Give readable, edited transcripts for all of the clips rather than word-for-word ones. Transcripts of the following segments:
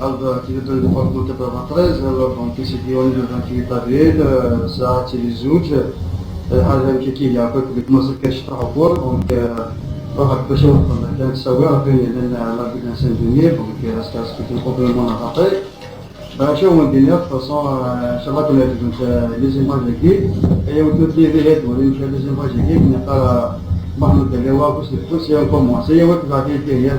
Allora, ti vedo il porto che per 13, allora anche se ti voglio anche la ville, ساعات الزوج هذا كي يعقد بك مصر كشطح بور دونك راح باش نوصل كانت سواء فين لان لا بد انسان دنيا دونك اسكاس كي كومبليمون نعطي شو الدنيا de toute façon ان شاء الله كنا نشوف لي زيماج كي هي وتدي لي هاد ولا نشوف لي زيماج كي نلقى محمود دلوا واش الفلوس هي كومونسي هي وقت غادي هي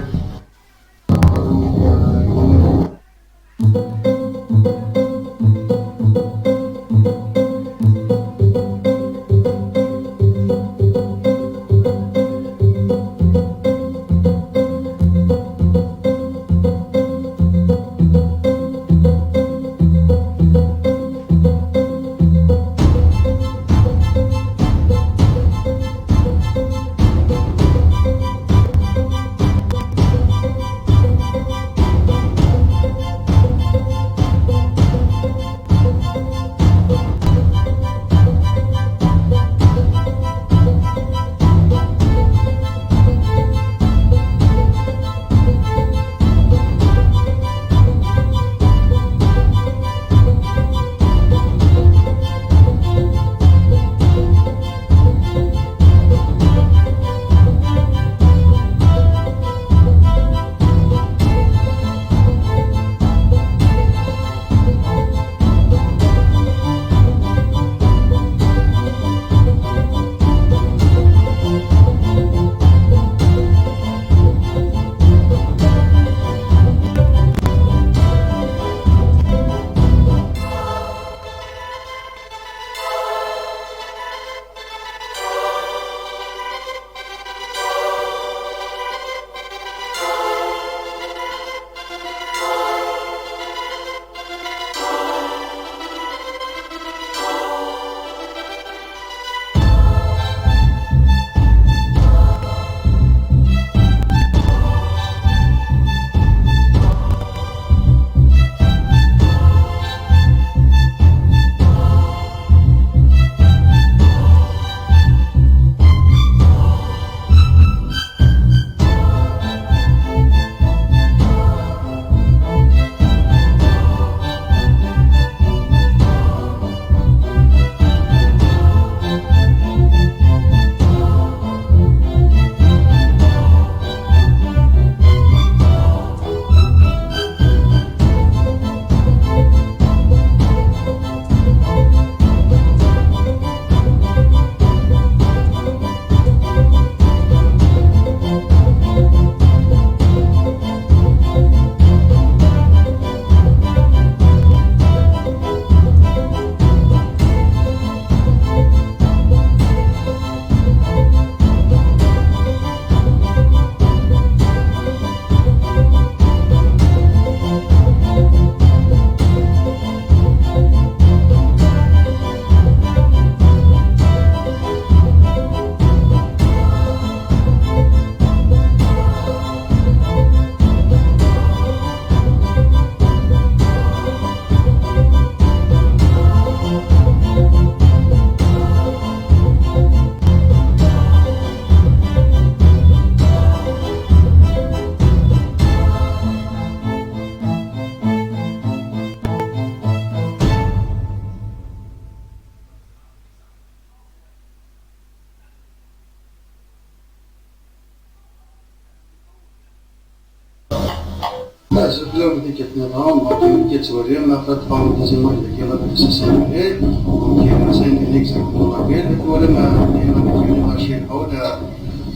Zebla ودي كتنظام دونك كتوري ما فاتفورم دي زيماج اللي كاينه في السيسيموني دونك مثلا اكزاكتومون لا كاين ولا ما كاين ماشي حول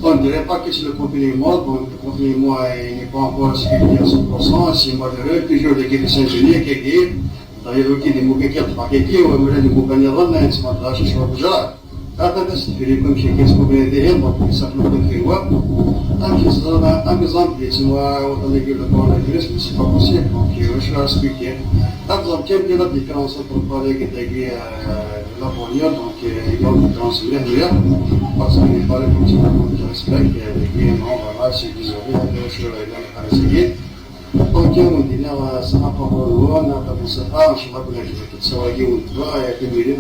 on dirait pas que c'est le confinement, donc le confinement n'est pas encore sécurisé à 100%, c'est malheureux, toujours l'équipe de Saint-Denis qui est d'ailleurs qui est des mots qui est ou même des mots qui sont c'est pas là, je suis déjà. هذا بس في كل شيء كيسمو بين يديهم دونك يسافروا كل خيوة un exemple يسمى وطني يقول لك on a virus mais c'est pas possible donc je vais expliquer par exemple quelle est la différence entre parler que t'as la fournière donc il y a une différence là parce qu'il est parlé comme ça donc je respecte et non voilà c'est désolé je vais essayer donc on dit là ça va pas voir on a pas pensé pas je sais pas comment je vais te savoir où tu vas et que lui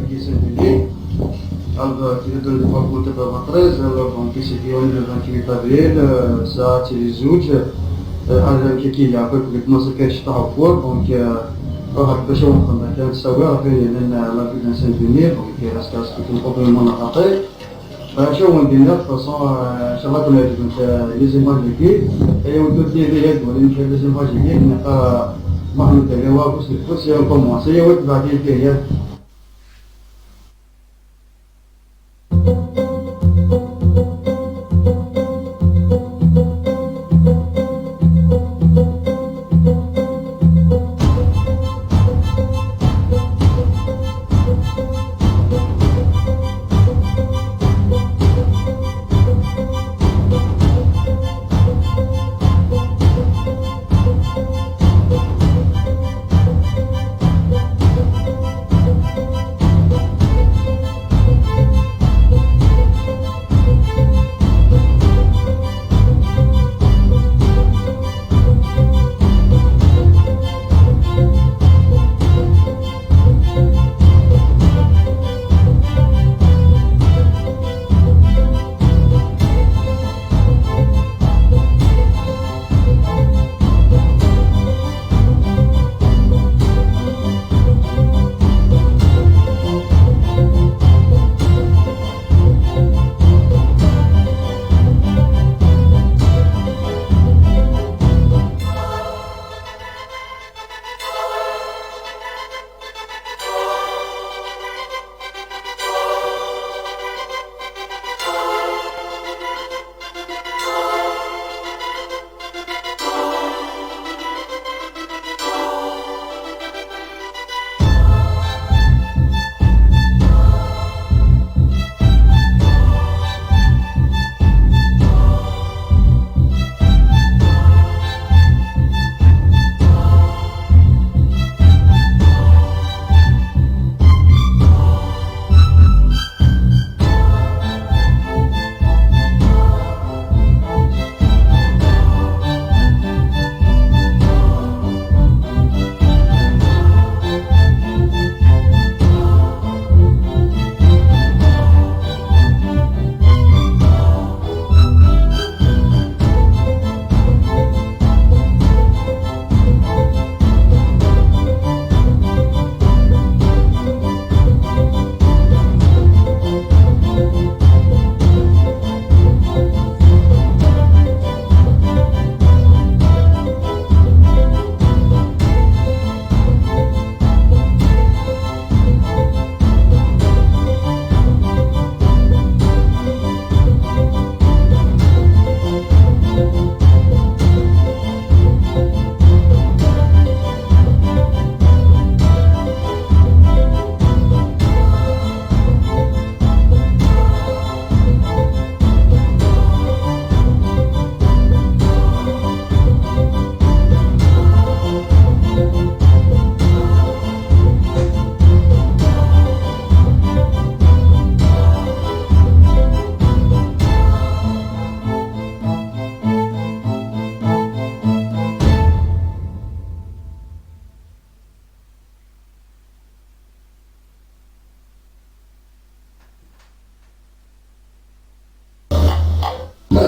qui Saint-Denis. Alors, qui est de la faculté de 13, alors, qui s'est dit, on est dans 28 avril, ça a été les autres. Alors, qui a peu plus de nos caches à fort, donc, راح بشوف لما كانت سواء في لأن لا بد أن سنتمير وكاستاس كنت قبل من الخطير فشو ندير فصار إن شاء الله كنا كنت لازم نجيب أي وقت دي يد ولا مش لازم نجيب نقا ما نتجاوز بس يوم كماسية وتبعدين فيها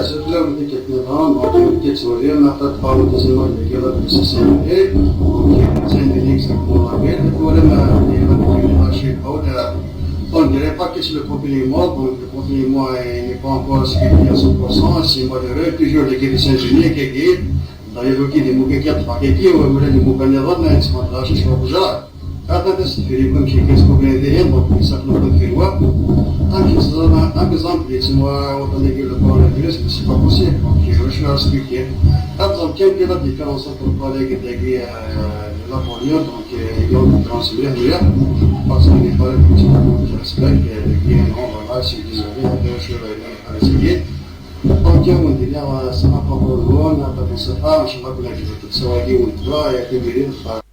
للأسف لو بديت النظام بديت توري ما تطفى تسمى الكيلا بالسيسيمي ممكن تسمي exactement la même ولا ما شيء حول on ne dirait pas que c'est le complément, donc le complément n'est pas encore suivi à 100%, c'est modéré, toujours les guides ingénieurs qui guident, dans les loquets des mots qui ont fait qui ou les mots qui ont fait qui sont là, je suis déjà. Quand on a fait comme chez qu'est-ce qu'on vient de dire, donc ça nous peut faire voir. Un exemple, c'est moi, on a dit que le coronavirus, c'est pas possible, donc je suis expliqué. Par exemple, quelle est la différence entre le collègue et les Napoléon, donc ils ont transmis hier, parce qu'il n'est pas le plus je respecte, et non, voilà, je suis désolé, je suis à essayer. Donc, on dit bien, ça n'a pas de loi, on n'a pas de ça, je ne sais pas que la vie de tout ça, on dit, on doit, et que